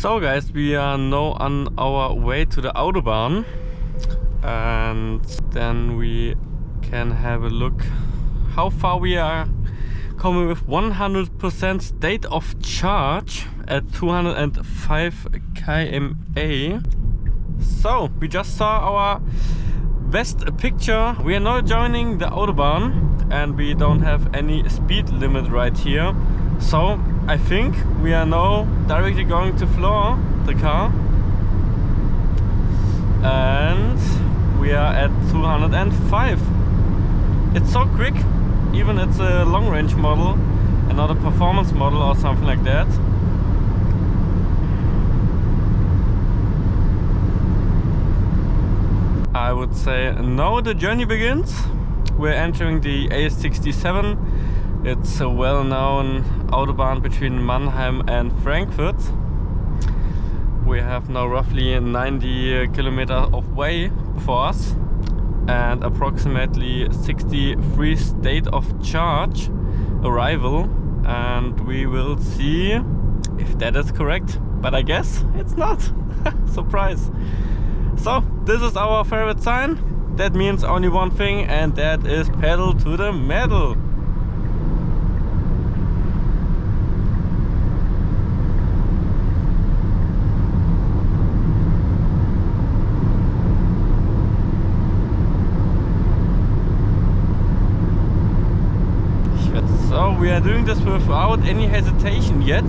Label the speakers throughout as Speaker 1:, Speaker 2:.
Speaker 1: So guys, we are now on our way to the Autobahn, and then we can have a look how far we are coming with 100% state of charge at 205 km/h. So we just saw our best picture. We are now joining the Autobahn and we don't have any speed limit right here. So I think we are now directly going to floor the car, and we are at 205. It's so quick, even it's a long range model and not a performance model or something like that. I would say now the journey begins. We're entering the A67. It's a well-known Autobahn between Mannheim and Frankfurt. We have now roughly 90 kilometers of way before us and approximately 63 state of charge arrival, and we will see if that is correct, but I guess it's not. Surprise! So this is our favorite sign. That means only one thing, and that is pedal to the metal. So we are doing this without any hesitation yet.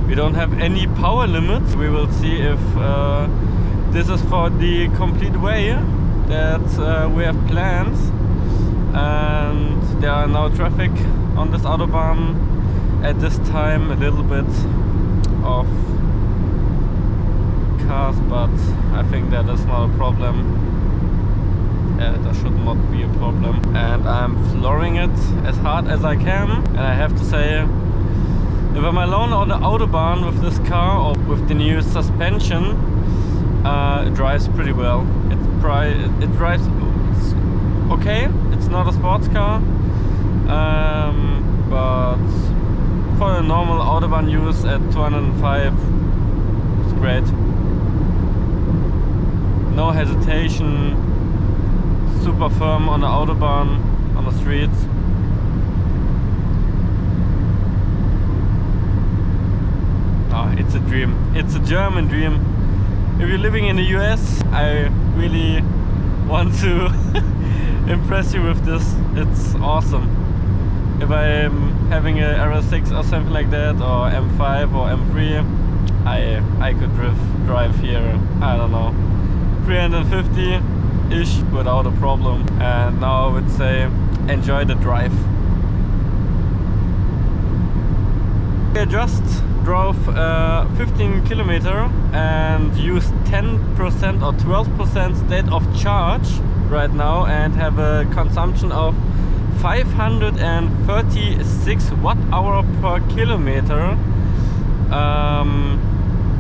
Speaker 1: We don't have any power limits. We will see if this is for the complete way that we have planned. And there are no traffic on this Autobahn at this time. A little bit of cars, but I think that is not a problem. That should not be a problem, and I'm flooring it as hard as I can. And I have to say, if I'm alone on the Autobahn with this car or with the new suspension, it drives pretty well. It drives okay. It's not a sports car, but for a normal Autobahn use at 205, it's great. No hesitation. Super firm on the Autobahn, on the streets. Ah, it's a dream. It's a German dream. If you're living in the US, I really want to impress you with this. It's awesome. If I'm having a RS6 or something like that, or M5 or M3, I could drive here, I don't know, 350-ish without a problem. And now I would say enjoy the drive. I just drove 15 kilometers and used 10% or 12% state of charge right now, and have a consumption of 536 watt-hour per kilometer.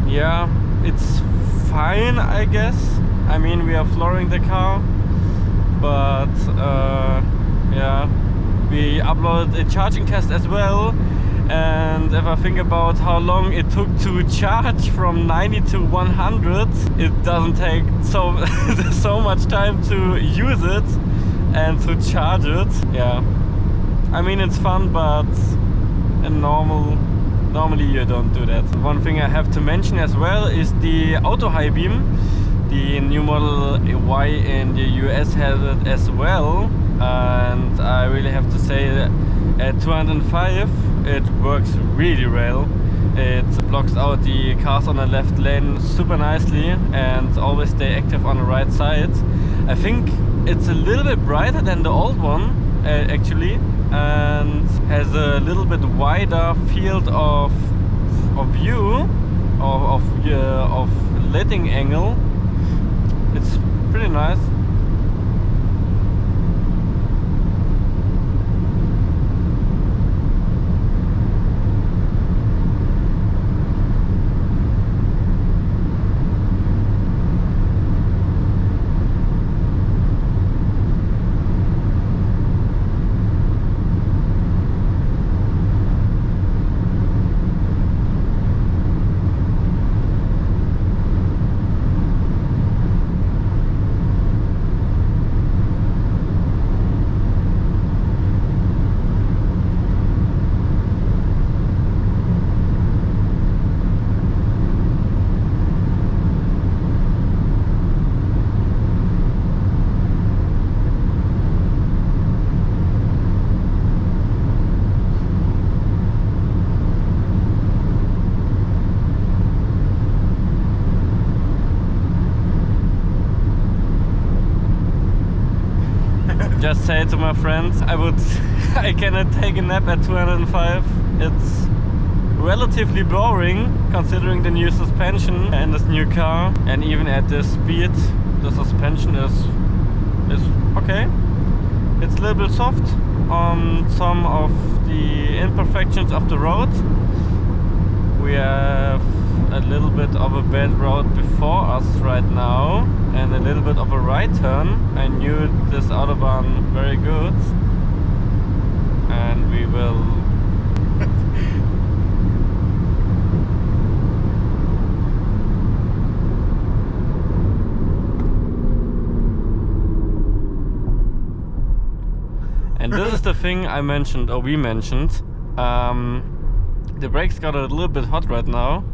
Speaker 1: Yeah, it's fine, I guess. I mean, we are flooring the car, but yeah, we uploaded a charging test as well. And if I think about how long it took to charge from 90 to 100, it doesn't take so much time to use it and to charge it. Yeah, I mean, it's fun, but normally you don't do that. One thing I have to mention as well is the auto high beam. The new model Y in the US has it as well, and I really have to say that at 205 it works really well. It blocks out the cars on the left lane super nicely and always stay active on the right side. I think it's a little bit brighter than the old one actually, and has a little bit wider field of view, of lighting angle. It's pretty nice. just say to my friends, I cannot take a nap at 205. It's relatively boring considering the new suspension and this new car, and even at this speed the suspension is okay. It's a little bit soft on some of the imperfections of the road. We have a little bit of a bad road before us right now and a little bit of a right turn. I knew this Autobahn very good, and we will and this is the thing I mentioned, or we mentioned. The brakes got a little bit hot right now,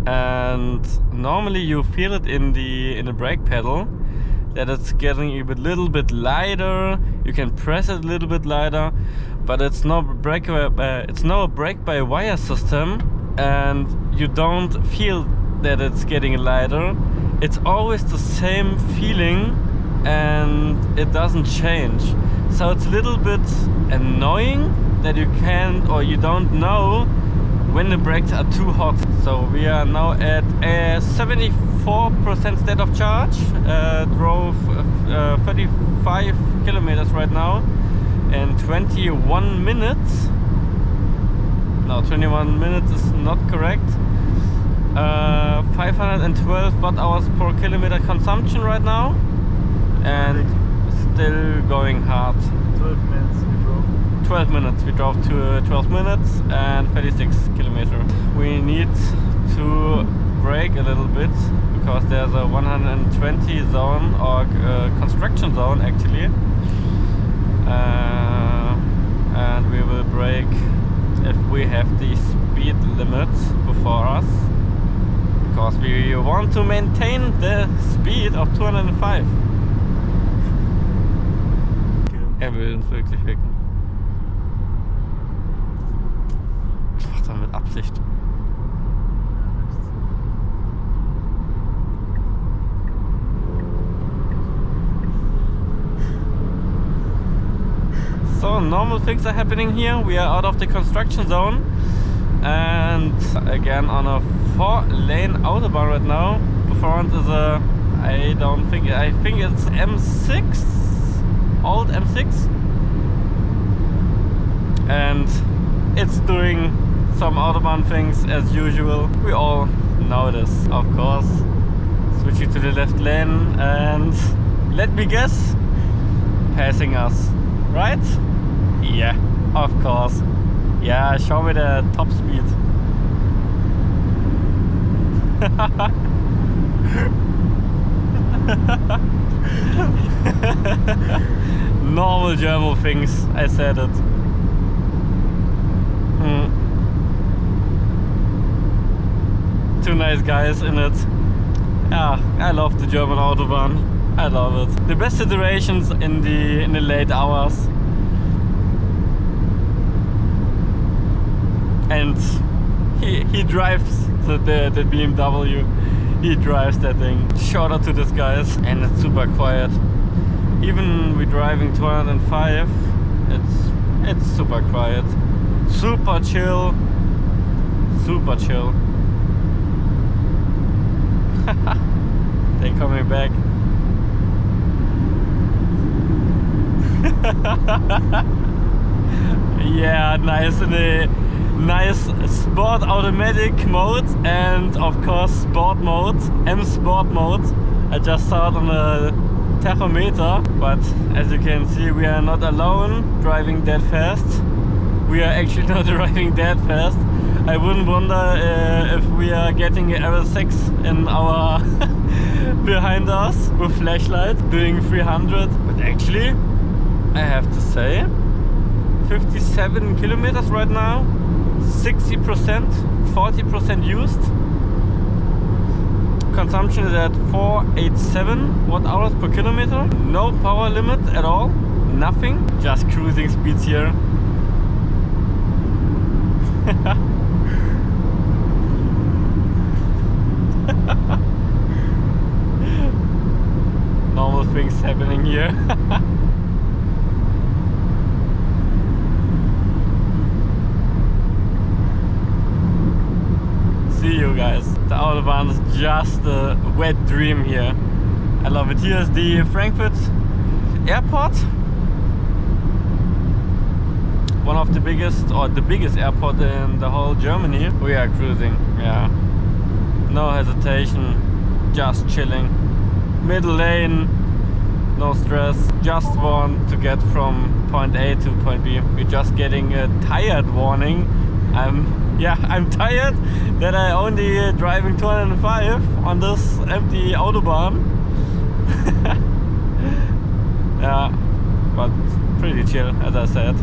Speaker 1: and normally you feel it in the brake pedal that it's getting a little bit lighter. You can press it a little bit lighter, but it's no brake by wire system, and you don't feel that it's getting lighter. It's always the same feeling and it doesn't change. So it's a little bit annoying that you can't, or you don't know when the brakes are too hot. So we are now at a 74% state of charge. Drove 35 kilometers right now in 21 minutes. No, 21 minutes is not correct. 512 watt hours per kilometer consumption right now, and still going hard.
Speaker 2: 12 minutes we drove.
Speaker 1: 12 minutes. We drove to 12 minutes and 36 kilometers. We need to brake a little bit because there's a 120 zone, or construction zone actually. And we will brake if we have the speed limit before us, because we want to maintain the speed of 205. Er will uns wirklich weg. Das macht er mit Absicht. So normal things are happening here. We are out of the construction zone and again on a 4-lane Autobahn right now. Before us is a, I think it's M6, old M6, and it's doing some Autobahn things as usual. We all know this, of course. Switching to the left lane and let me guess, passing us, right? Yeah, of course. Yeah, show me the top speed. Normal German things, I said it. Two nice guys in it. Yeah, I love the German Autobahn. I love it. The best situations in the late hours. And he drives the BMW. He drives that thing. Shout out to these guys. And it's super quiet. Even we're driving 205, it's super quiet. Super chill. Super chill. They're coming back. Yeah, nice in a nice sport automatic mode, and of course sport mode, M sport mode. I just saw it on the tachometer, but as you can see, we are not alone driving that fast. We are actually not driving that fast. I wouldn't wonder if we are getting an RS6 in our behind us with flashlight doing 300, but actually I have to say 57 kilometers right now, 60%, 40% used. Consumption is at 487 watt hours per kilometer. No power limit at all, nothing, just cruising speeds here. Normal things happening here. guys. The Autobahn is just a wet dream here. I love it. Here's the Frankfurt airport. One of the biggest, or the biggest airport in the whole Germany. We are cruising, yeah. No hesitation, just chilling. Middle lane, no stress. Just want to get from point A to point B. We're just getting a tired warning. I'm tired that I only driving 205 on this empty Autobahn. Yeah, but pretty chill, as I said.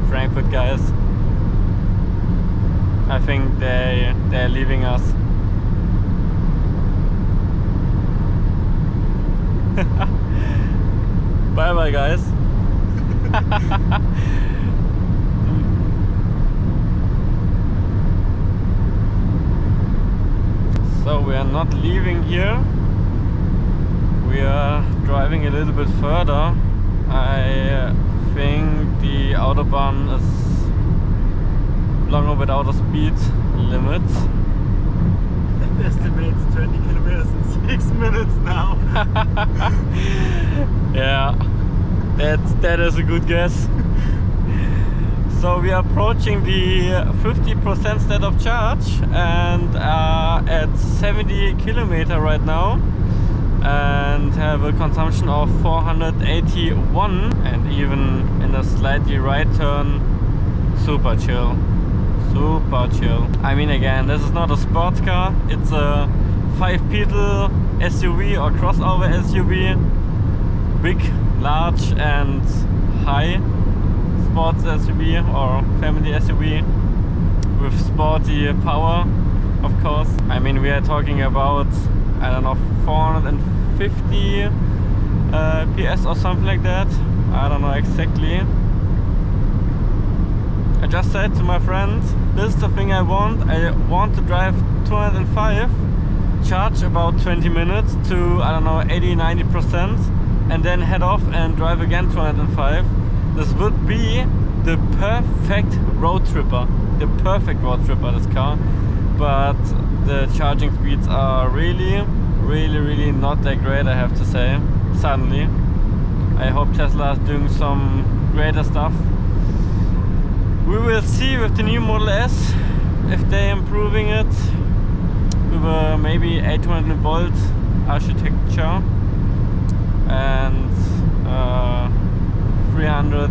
Speaker 1: Frankfurt guys, I think they're leaving us. Bye bye guys. So we are not leaving here. We are driving a little bit further. I think the Autobahn is longer without a speed limit.
Speaker 2: It estimates 20 kilometers in 6 minutes now.
Speaker 1: Yeah, that is a good guess. So we are approaching the 50% state of charge and are at 70 kilometers right now. And have a consumption of 481, and even in a slightly right turn, super chill. Super chill. I mean, again, this is not a sports car, it's a 5-pedal SUV or crossover SUV. Big, large and high sports SUV or family SUV with sporty power, of course. I mean, we are talking about, I don't know, 450 PS or something like that. I don't know exactly. I just said to my friend, this is the thing I want. I want to drive 205, charge about 20 minutes to, I don't know, 80-90%, and then head off and drive again 205. This would be the perfect road tripper. The perfect road tripper, this car. But the charging speeds are really not that great, I have to say, suddenly. I hope Tesla is doing some greater stuff. We will see with the new Model S if they're improving it with a maybe 800 volt architecture and 300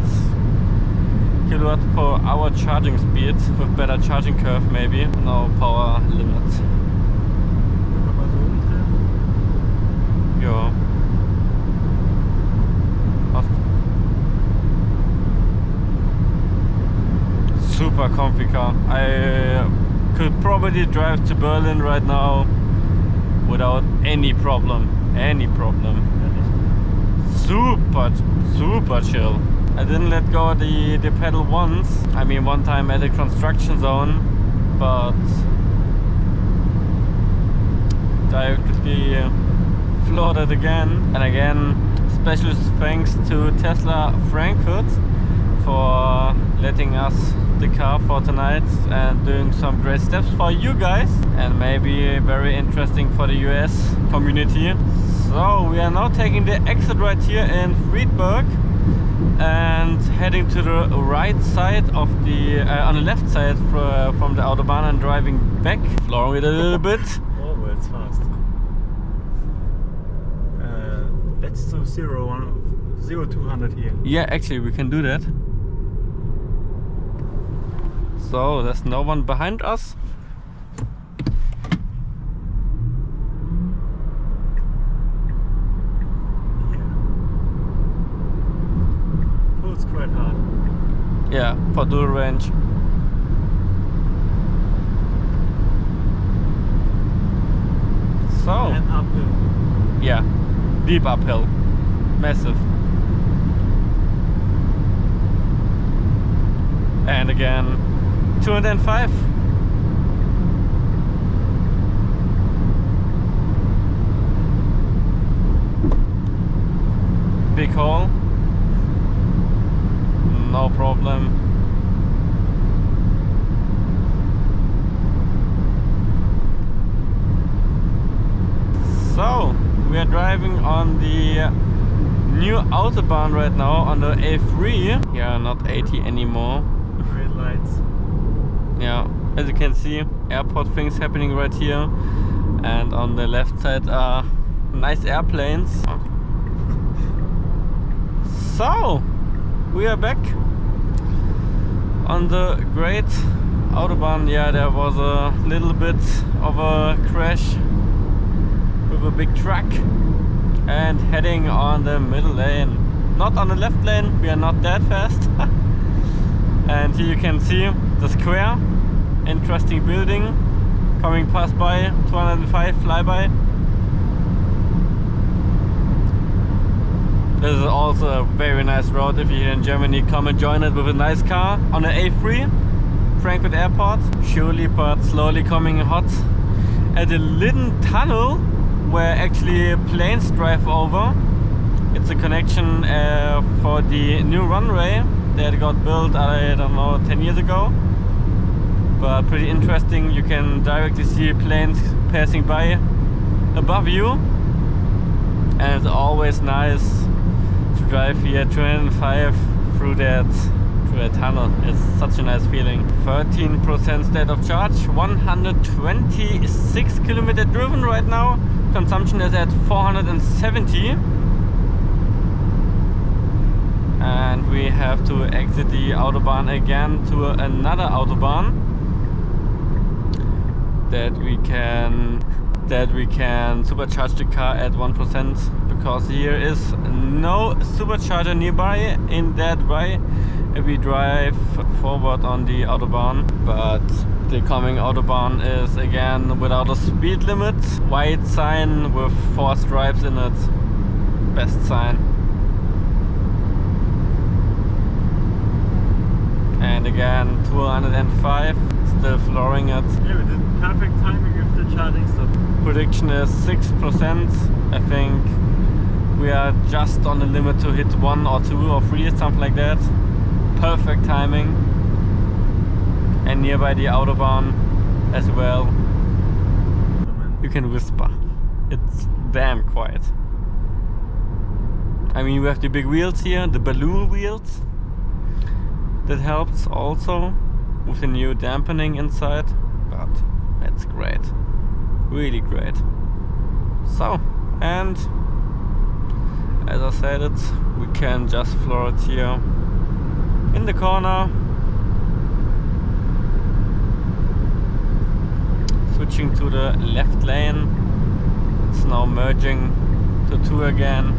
Speaker 1: kilowatt per hour charging speed with better charging curve, maybe. No power limit. Ja. Super comfy car. I could probably drive to Berlin right now without any problem. Super chill. I didn't let go of the pedal once. I mean, one time at a construction zone, but directly floored it again. And again, special thanks to Tesla Frankfurt for letting us the car for tonight and doing some great steps for you guys, and maybe very interesting for the US community. So we are now taking the exit right here in Friedberg and heading to the right side of the on the left side from the Autobahn and driving back, flooring it a little bit.
Speaker 2: Oh, well, it's fast. Let's do 0-200 here.
Speaker 1: Yeah, actually we can do that. So there's no one behind us.
Speaker 2: Pulls quite hard.
Speaker 1: Yeah, for dual range. So
Speaker 2: And uphill.
Speaker 1: yeah, deep uphill, massive. And again 205. big hole. No problem. So we are driving on the new Autobahn right now on the A3. Yeah, not 80 anymore.
Speaker 2: Red lights.
Speaker 1: Yeah, as you can see, airport things happening right here, and on the left side are nice airplanes. So we are back on the great Autobahn. Yeah, there was a little bit of a crash with a big truck, and heading on the middle lane, not on the left lane. We are not that fast. And here you can see the square, interesting building coming past by, 205 flyby. This is also a very nice road. If you're here in Germany, come and join it with a nice car on the A3, Frankfurt Airport. Surely but slowly coming hot. At the Linden Tunnel, where actually planes drive over. It's a connection for the new runway that got built, I don't know, 10 years ago. But pretty interesting. You can directly see planes passing by above you. And it's always nice to drive here 205 through that tunnel. It's such a nice feeling. 13% state of charge, 126 kilometers driven right now. Consumption is at 470. And we have to exit the Autobahn again to another Autobahn that we can supercharge the car at 1%, because here is no supercharger nearby in that way. We drive forward on the Autobahn, but the coming Autobahn is again without a speed limit. White sign with 4 stripes in it. Best sign. And again 205, still flooring it.
Speaker 2: Yeah, we did perfect timing with the charging stop.
Speaker 1: Prediction is 6%. I think we are just on the limit to hit 1 or 2 or 3, something like that. Perfect timing. And nearby the Autobahn as well. You can whisper. It's damn quiet. I mean, we have the big wheels here, the balloon wheels. That helps also with the new dampening inside, but that's great, really great. So, and as I said it, we can just floor it here in the corner. Switching to the left lane, it's now merging to 2 again.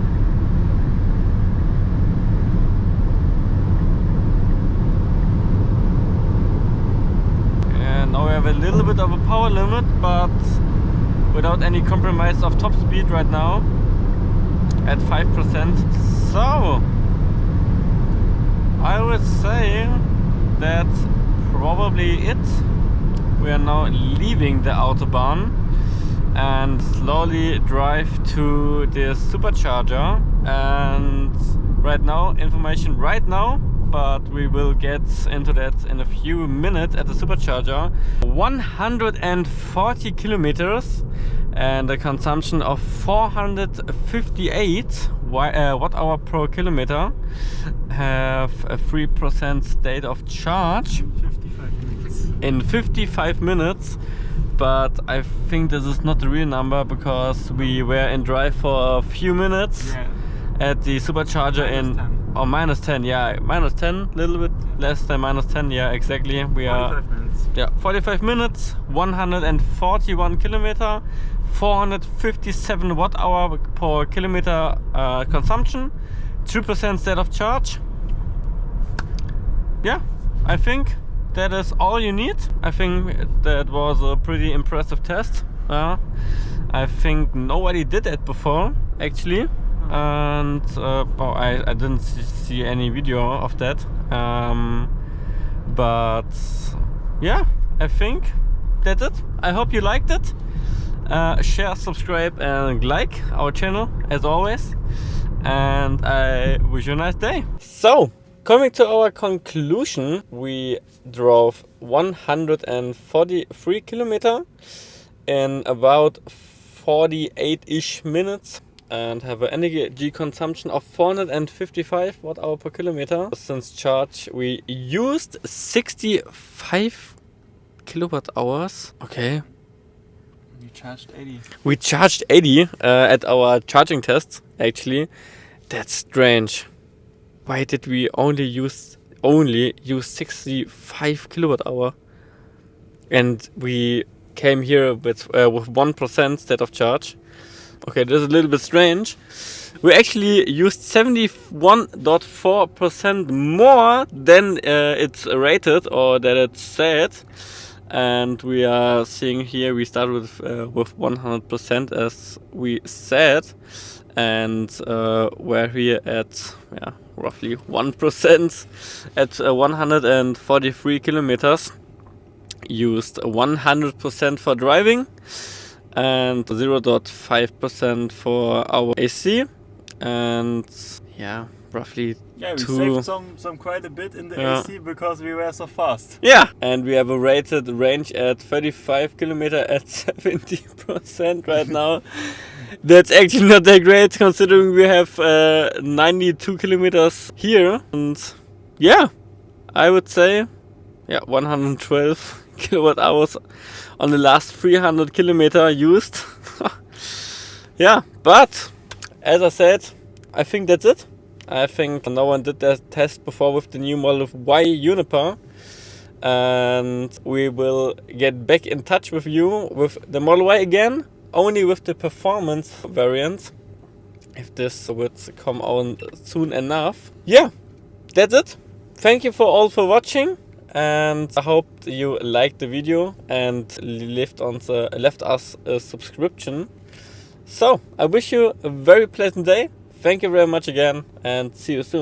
Speaker 1: Now we have a little bit of a power limit, but without any compromise of top speed right now at 5%. So I would say that's probably it. We are now leaving the Autobahn and slowly drive to the supercharger. And right now, information right now, but we will get into that in a few minutes at the supercharger. 140 kilometers and a consumption of 458 watt-hour per kilometer. Have a 3% state of charge
Speaker 2: 55 minutes.
Speaker 1: in 55 minutes. But I think this is not the real number, because we were in drive for a few minutes.
Speaker 2: Yeah.
Speaker 1: At the supercharger in
Speaker 2: 10.
Speaker 1: or minus 10, yeah, minus 10, little bit less than minus 10, yeah, exactly. We
Speaker 2: 45
Speaker 1: are
Speaker 2: minutes.
Speaker 1: Yeah, 45 minutes, 141 kilometer, 457 watt-hour per kilometer consumption, 2% state of charge. Yeah, I think that is all you need. I think that was a pretty impressive test. I think nobody did that before, actually. And I didn't see any video of that. But yeah, I think that's it. I hope you liked it. Share, subscribe and like our channel as always. and I wish you a nice day. So, coming to our conclusion, we drove 143 kilometer in about 48-ish minutes and have an energy consumption of 455 watt-hour per kilometer. Since charge, we used 65 kilowatt hours. Okay.
Speaker 2: You charged 80.
Speaker 1: We charged 80 at our charging tests, actually. That's strange. Why did we only use 65 kilowatt hour? And we came here with 1% state of charge. Okay, this is a little bit strange. We actually used 71.4% more than it's rated or that it's said. And we are seeing here we start with 100% as we said. And we're here at roughly 1% at 143 kilometers. Used 100% for driving and 0.5% for our AC, and roughly
Speaker 2: we
Speaker 1: two.
Speaker 2: saved some quite a bit in the AC because we were so fast.
Speaker 1: Yeah, and we have a rated range at 35 kilometer at 70% right now. That's actually not that great considering we have 92 kilometers here, and I would say 112 kilowatt hours on the last 300 kilometer used. But as I said, I think that's it. I think no one did that test before with the new Model Y Uniper, and we will get back in touch with you with the Model Y again, only with the performance variant, if this would come on soon enough. That's it. Thank you for watching, and I hope you liked the video and left us a subscription. So I wish you a very pleasant day. Thank you very much again, and see you soon.